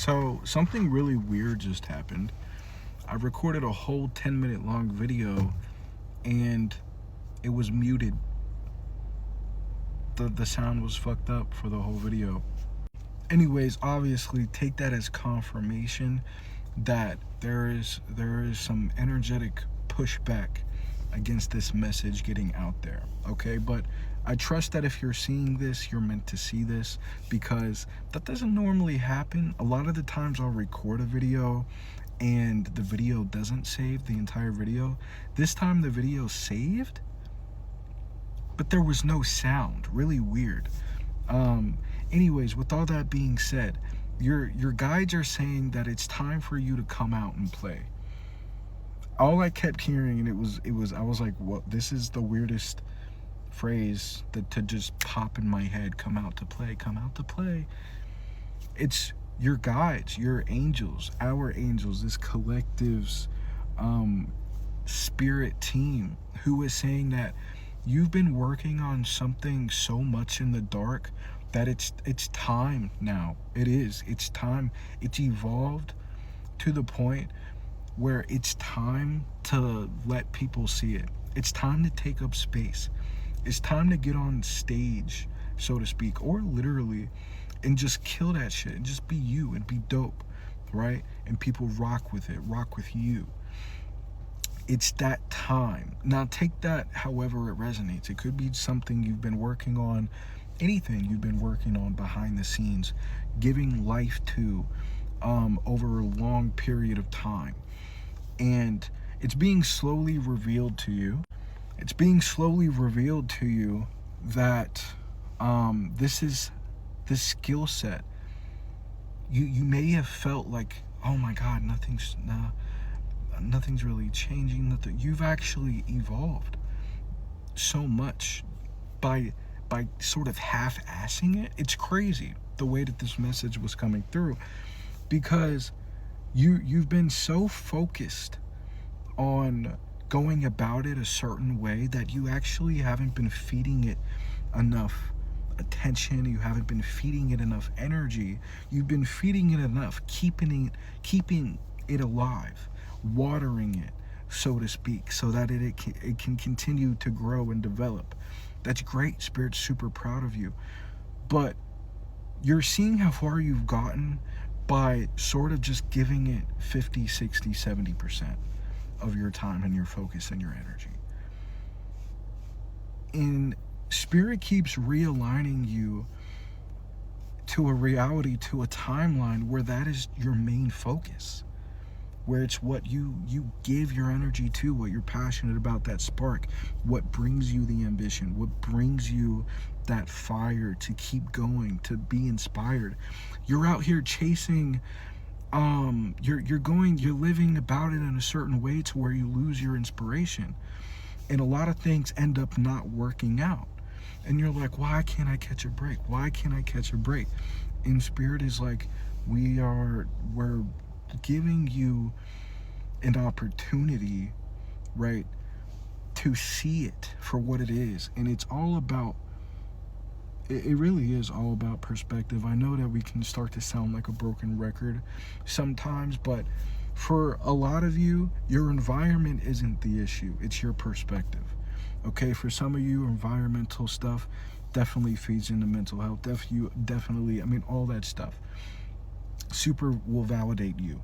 So something really weird just happened. I recorded a whole 10-minute long video and it was muted. The sound was fucked up for the whole video. Anyways, obviously take that as confirmation that there is some energetic pushback against this message getting out there. Okay, but I trust that if you're seeing this, you're meant to see this, because that doesn't normally happen. A lot of the times I'll record a video and the video doesn't save the entire video. This time the video saved, but there was no sound. Really weird. Anyways, with all that being said, your guides are saying that it's time for you to come out and play. All I kept hearing, and I was like, what? This is the weirdest phrase that to just pop in my head. Come out to play, come out to play. It's your guides, your angels, our angels, this collective's spirit team, who is saying that you've been working on something so much in the dark that it's time now. It's time. It's evolved to the point where it's time to let people see it. It's time to take up space. It's time to get on stage, so to speak, or literally, and just kill that shit and just be you and be dope, right? And people rock with it, rock with you. It's that time. Now take that however it resonates. It could be something you've been working on, anything you've been working on behind the scenes, giving life to over a long period of time. And it's being slowly revealed to you. It's being slowly revealed to you that this skill set, you may have felt like, oh my God, nothing's really changing. You've actually evolved so much by sort of half-assing it. It's crazy the way that this message was coming through, because you've been so focused on going about it a certain way that you actually haven't been feeding it enough attention. You haven't been feeding it enough energy. You've been feeding it enough, keeping it alive, watering it, so to speak, so that it can continue to grow and develop. That's great. Spirit's super proud of you. But you're seeing how far you've gotten by sort of just giving it 50, 60, 70% of your time and your focus and your energy. And Spirit keeps realigning you to a reality, to a timeline where that is your main focus, where it's what you give your energy to, what you're passionate about, that spark, what brings you the ambition, what brings you that fire to keep going, to be inspired. You're out here chasing, you're living about it in a certain way to where you lose your inspiration. And a lot of things end up not working out. And you're like, why can't I catch a break? Why can't I catch a break? And Spirit is like, we're giving you an opportunity, right, to see it for what it is. And it's all about, it really is all about perspective. I know that we can start to sound like a broken record sometimes, but for a lot of you, your environment isn't the issue. It's your perspective. Okay, for some of you, environmental stuff definitely feeds into mental health. Definitely, I mean, all that stuff super will validate you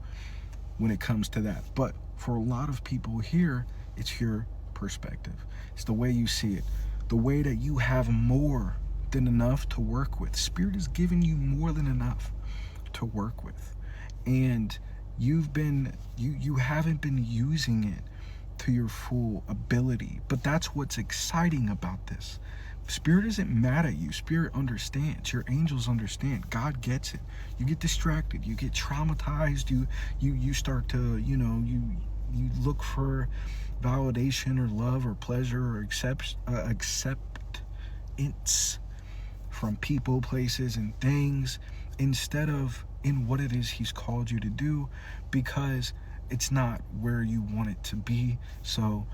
when it comes to that. But for a lot of people here, it's your perspective. It's the way you see it, the way that you have more than enough to work with. Spirit is giving you more than enough to work with, and you haven't been using it to your full ability. But that's what's exciting about this. Spirit isn't mad at you. Spirit understands. Your angels understand. God gets it. You get distracted. You get traumatized. You start to, you look for validation or love or pleasure or acceptance from people, places, and things, instead of in what it is He's called you to do, because it's not where you want it to be. So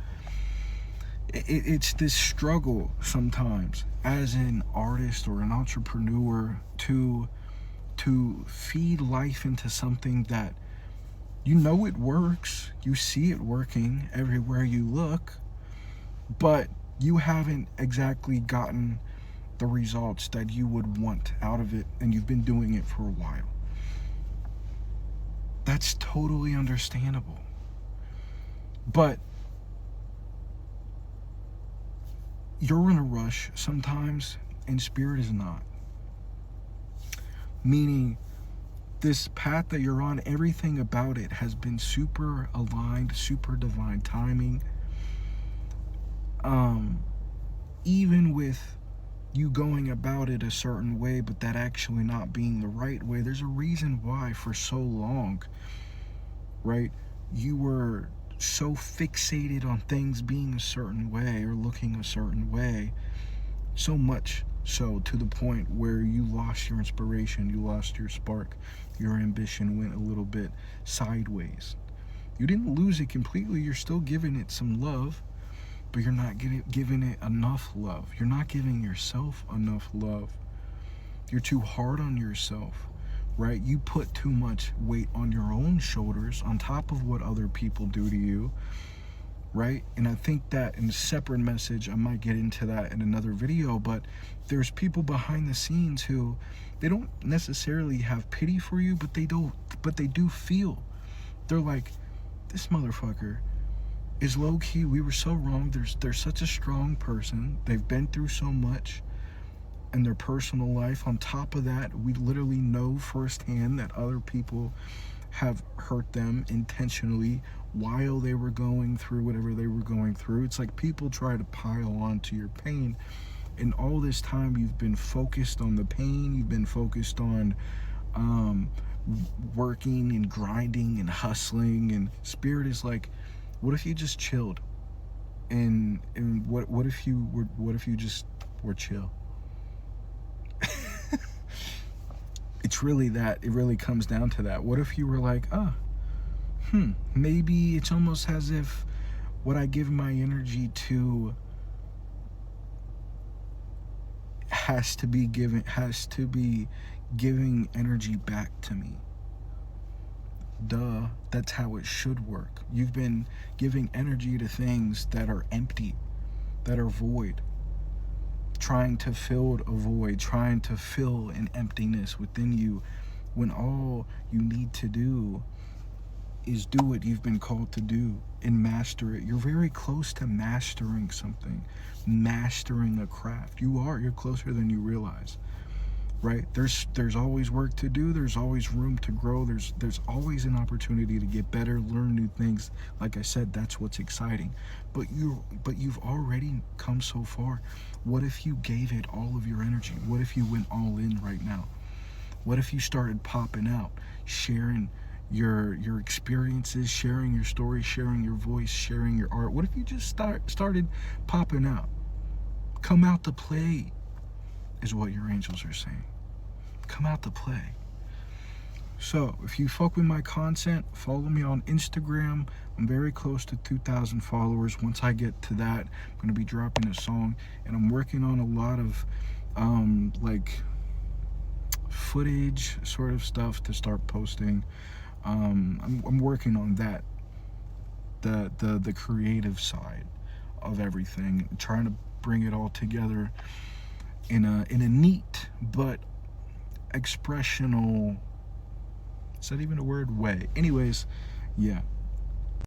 it's this struggle sometimes as an artist or an entrepreneur to to feed life into something that you know it works, you see it working everywhere you look, but you haven't exactly gotten the results that you would want out of it, and you've been doing it for a while. That's totally understandable. But you're in a rush sometimes, and spirit is not. Meaning, this path that you're on, everything about it has been super aligned, super divine timing. Even with you going about it a certain way, but that actually not being the right way, there's a reason why for so long, right, you were so fixated on things being a certain way or looking a certain way, so much so to the point where you lost your inspiration, you lost your spark, your ambition went a little bit sideways. You didn't lose it completely, you're still giving it some love, but you're not giving it enough love. You're not giving yourself enough love. You're too hard on yourself, right? You put too much weight on your own shoulders on top of what other people do to you, right? And I think that in a separate message, I might get into that in another video, but there's people behind the scenes who, they don't necessarily have pity for you, but they do feel. They're like, this motherfucker is low-key, we were so wrong. They're such a strong person. They've been through so much in their personal life. On top of that, we literally know firsthand that other people have hurt them intentionally while they were going through whatever they were going through. It's like people try to pile on to your pain, and all this time you've been focused on the pain. You've been focused on working and grinding and hustling, and spirit is like, what if you just chilled? And what if you just were chill? It's really that. It really comes down to that. What if you were like, maybe it's almost as if what I give my energy to has to be giving energy back to me. Duh, that's how it should work. You've been giving energy to things that are empty, that are void, trying to fill a void, trying to fill an emptiness within you, when all you need to do is do what you've been called to do and master it. You're very close to mastering something, mastering a craft. You're closer than you realize. Right? There's always work to do. There's always room to grow. There's always an opportunity to get better, learn new things. Like I said, that's what's exciting. But you've already come so far. What if you gave it all of your energy? What if you went all in right now? What if you started popping out, sharing your experiences, sharing your story, sharing your voice, sharing your art? What if you just started popping out? Come out to play, is what your angels are saying. Come out to play. So if you fuck with my content, follow me on Instagram. I'm very close to 2,000 followers. Once I get to that, I'm going to be dropping a song, and I'm working on a lot of like footage sort of stuff to start posting. I'm working on that, the creative side of everything, trying to bring it all together in a neat but expressional, is that even a word, way? Anyways, yeah,